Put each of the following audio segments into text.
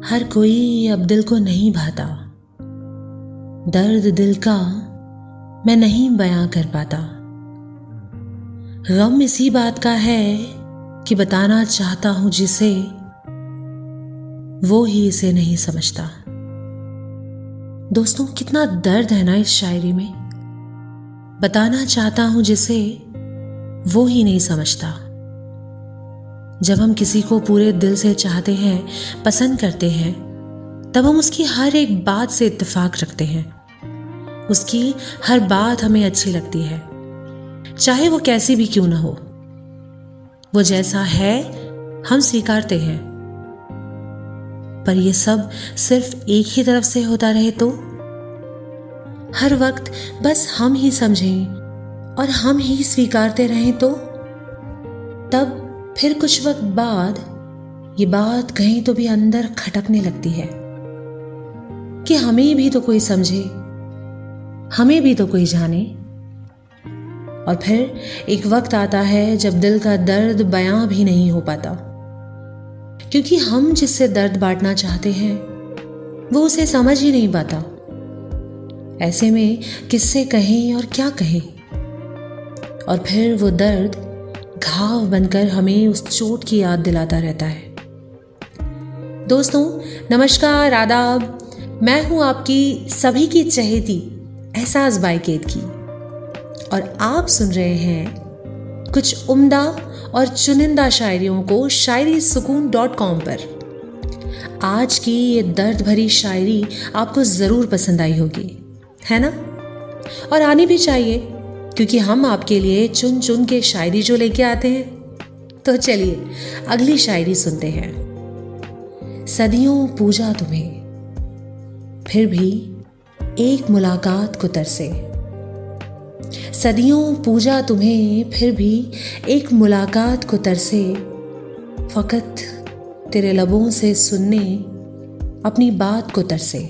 हर कोई अब दिल को नहीं भाता, दर्द दिल का मैं नहीं बयां कर पाता। गम इसी बात का है कि बताना चाहता हूं जिसे, वो ही इसे नहीं समझता। दोस्तों, कितना दर्द है ना इस शायरी में। बताना चाहता हूं जिसे, वो ही नहीं समझता। जब हम किसी को पूरे दिल से चाहते हैं, पसंद करते हैं, तब हम उसकी हर एक बात से इत्तेफाक रखते हैं। उसकी हर बात हमें अच्छी लगती है, चाहे वो कैसी भी क्यों ना हो। वो जैसा है हम स्वीकारते हैं। पर ये सब सिर्फ एक ही तरफ से होता रहे तो? हर वक्त बस हम ही समझें और हम ही स्वीकारते रहें तो? तब फिर कुछ वक्त बाद ये बात कहीं तो भी अंदर खटकने लगती है कि हमें भी तो कोई समझे, हमें भी तो कोई जाने। और फिर एक वक्त आता है जब दिल का दर्द बयां भी नहीं हो पाता, क्योंकि हम जिससे दर्द बांटना चाहते हैं वो उसे समझ ही नहीं पाता। ऐसे में किससे कहें और क्या कहें? और फिर वो दर्द घाव बनकर हमें उस चोट की याद दिलाता रहता है। दोस्तों, नमस्कार, आदाब। मैं हूं आपकी सभी की चहेती एहसास बाय केत की, और आप सुन रहे हैं कुछ उम्दा और चुनिंदा शायरियों को शायरीसुकून.com पर। आज की ये दर्द भरी शायरी आपको ज़रूर पसंद आई होगी, है ना? और आनी भी चाहिए, क्योंकि हम आपके लिए चुन चुन के शायरी जो लेके आते हैं। तो चलिए अगली शायरी सुनते हैं। सदियों पूजा तुम्हें, फिर भी एक मुलाकात को तरसे। सदियों पूजा तुम्हें, फिर भी एक मुलाकात को तरसे। फकत तेरे लबों से सुनने अपनी बात को तरसे।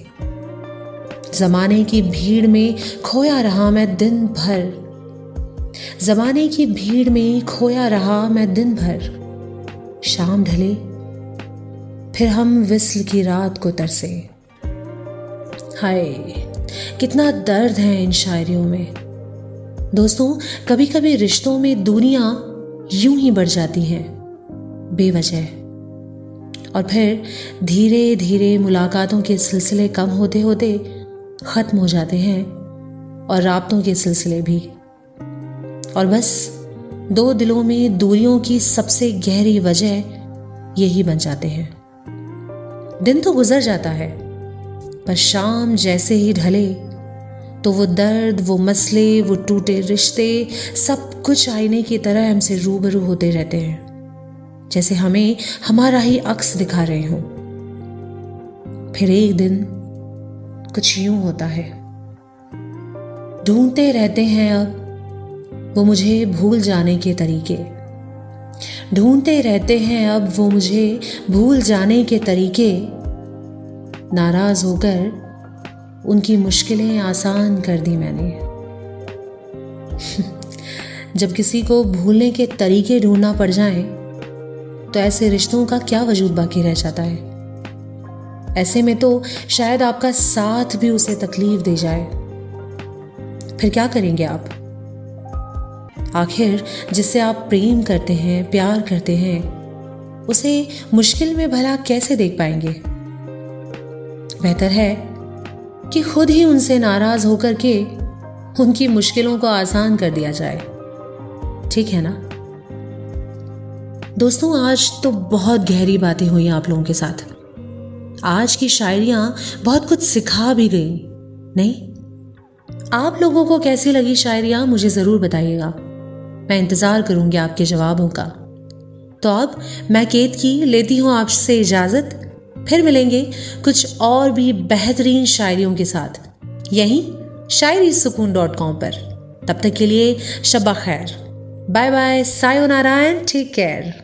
जमाने की भीड़ में खोया रहा मैं दिन भर, जमाने की भीड़ में खोया रहा मैं दिन भर। शाम ढले फिर हम विस्ल की रात को तरसे। हाय, कितना दर्द है इन शायरियों में। दोस्तों, कभी कभी रिश्तों में दूरियां यूं ही बढ़ जाती हैं बेवजह, और फिर धीरे धीरे मुलाकातों के सिलसिले कम होते होते ख़त्म हो जाते हैं, और राब्तों के सिलसिले भी। और बस दो दिलों में दूरियों की सबसे गहरी वजह यही बन जाते हैं। दिन तो गुजर जाता है, पर शाम जैसे ही ढले तो वो दर्द, वो मसले, वो टूटे रिश्ते, सब कुछ आईने की तरह हमसे रूबरू होते रहते हैं, जैसे हमें हमारा ही अक्स दिखा रहे हों। फिर एक दिन कुछ यूं होता है। ढूंढते रहते हैं अब वो मुझे भूल जाने के तरीके, ढूंढते रहते हैं अब वो मुझे भूल जाने के तरीके। नाराज होकर उनकी मुश्किलें आसान कर दी मैंने। जब किसी को भूलने के तरीके ढूंढना पड़ जाए तो ऐसे रिश्तों का क्या वजूद बाकी रह जाता है? ऐसे में तो शायद आपका साथ भी उसे तकलीफ दे जाए। फिर क्या करेंगे आप? आखिर जिससे आप प्रेम करते हैं, प्यार करते हैं, उसे मुश्किल में भला कैसे देख पाएंगे? बेहतर है कि खुद ही उनसे नाराज होकर के उनकी मुश्किलों को आसान कर दिया जाए। ठीक है ना? दोस्तों, आज तो बहुत गहरी बातें हुई आप लोगों के साथ। आज की शायरियां बहुत कुछ सिखा भी गई, नहीं? आप लोगों को कैसी लगी शायरियां मुझे ज़रूर बताइएगा। मैं इंतज़ार करूंगी आपके जवाबों का। तो अब मैं केत की लेती हूँ आपसे इजाज़त। फिर मिलेंगे कुछ और भी बेहतरीन शायरियों के साथ यहीं शायरीसुकून.com पर। तब तक के लिए शब्बा खैर, bye bye, sayonara and take care.